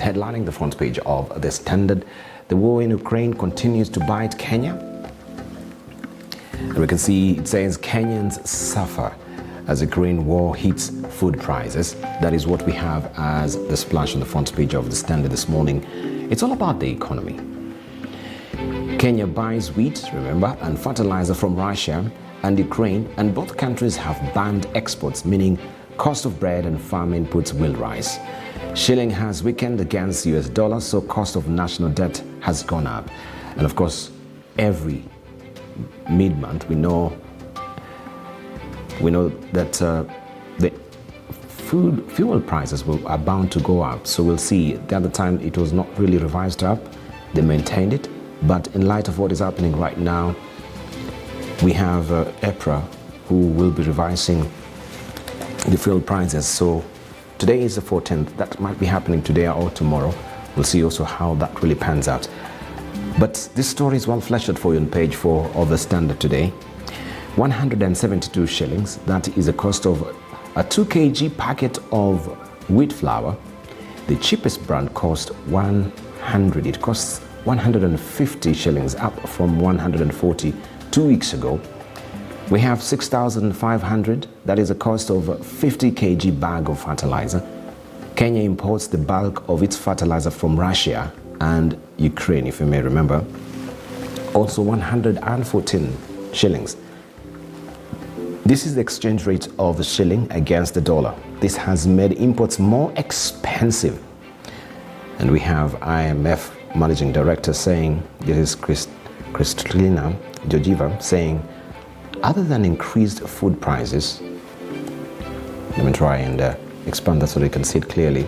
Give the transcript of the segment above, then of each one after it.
headlining the front page of the Standard. The war in Ukraine continues to bite Kenya. And we can see it says Kenyans suffer as the Ukraine war hits food prices. That is what we have as the splash on the front page of the Standard this morning. It's all about the economy. Kenya buys wheat, remember, and fertilizer from Russia and Ukraine, and both countries have banned exports, meaning cost of bread and farm inputs will rise. Shilling has weakened against US dollar, so cost of national debt has gone up. And of course, every mid-month we know that the fuel prices are bound to go up. So we'll see. The other time it was not really revised up, they maintained it. But in light of what is happening right now, we have EPRA who will be revising the fuel prices. So today is the 14th. That might be happening today or tomorrow. We'll see also how that really pans out. But this story is well fleshed out for you on page 4 of the Standard today. 172 shillings, that is the cost of a 2 kg packet of wheat flour. The cheapest brand cost 100. It costs 150 shillings, up from 140 2 weeks ago. We have 6,500. That is the cost of a 50 kg bag of fertilizer. Kenya imports the bulk of its fertilizer from Russia and Ukraine, if you may remember. Also 114 shillings. This is the exchange rate of the shilling against the dollar. This has made imports more expensive. And we have IMF Managing Director saying, this is Kristalina Georgieva saying, other than increased food prices, let me try and expand that so they can see it clearly.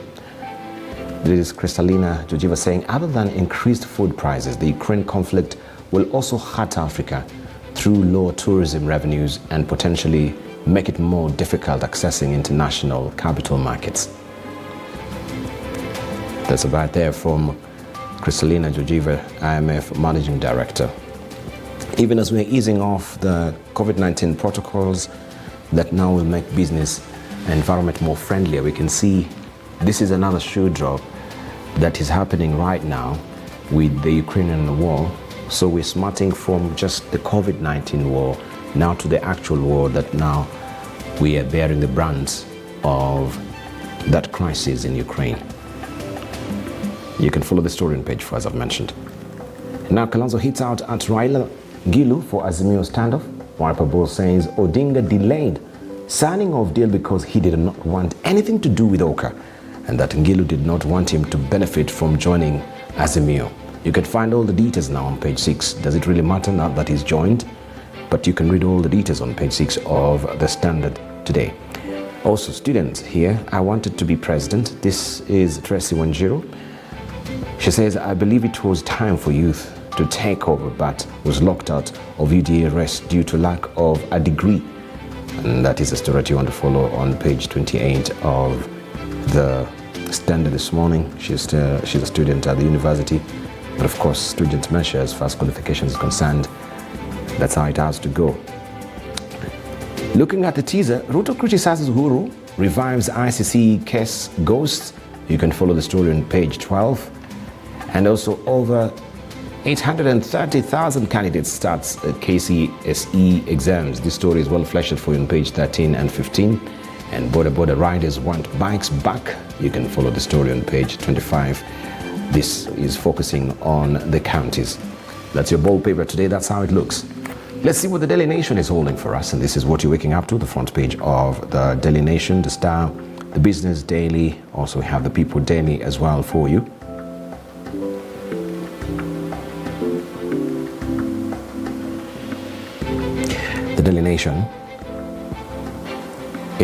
This is Kristalina Georgieva saying, other than increased food prices, the Ukraine conflict will also hurt Africa through lower tourism revenues and potentially make it more difficult accessing international capital markets. That's about there from Kristalina Georgieva, IMF Managing Director. Even as we're easing off the COVID-19 protocols that now will make business environment more friendlier, we can see this is another shoe drop that is happening right now with the Ukrainian war. So we're smarting from just the COVID-19 war now to the actual war that now we are bearing the brunt of that crisis in Ukraine. You can follow the story on page 4 as I've mentioned. Now Kalonzo hits out at Raila Gilu for Azimio standoff. Wiper Bull says Odinga delayed signing of deal because he did not want anything to do with Oka, and that Ngilu did not want him to benefit from joining Azimio. You can find all the details now on page 6. Does it really matter now that he's joined? But you can read all the details on page 6 of the Standard today. Also, students here, I wanted to be president. This is Tracy Wanjiru. She says, I believe it was time for youth to take over, but was locked out of UDA arrest due to lack of a degree. And that is a story you want to follow on page 28 of the Standard this morning. She's a student at the university, but of course, student measure as far as qualifications is concerned, that's how it has to go. Looking at the teaser, Ruto criticizes Uhuru, revives ICC case ghosts. You can follow the story on page 12. And also over 830,000 candidates starts KCSE exams. This story is well fleshed for you on page 13 and 15. And border riders want bikes back. You can follow the story on page 25. This is focusing on the counties. That's your bold paper today. That's how it looks. Let's see what the Daily Nation is holding for us. And this is what you're waking up to, the front page of the Daily Nation, the Star, the Business Daily. Also, we have the People Daily as well for you. The Daily Nation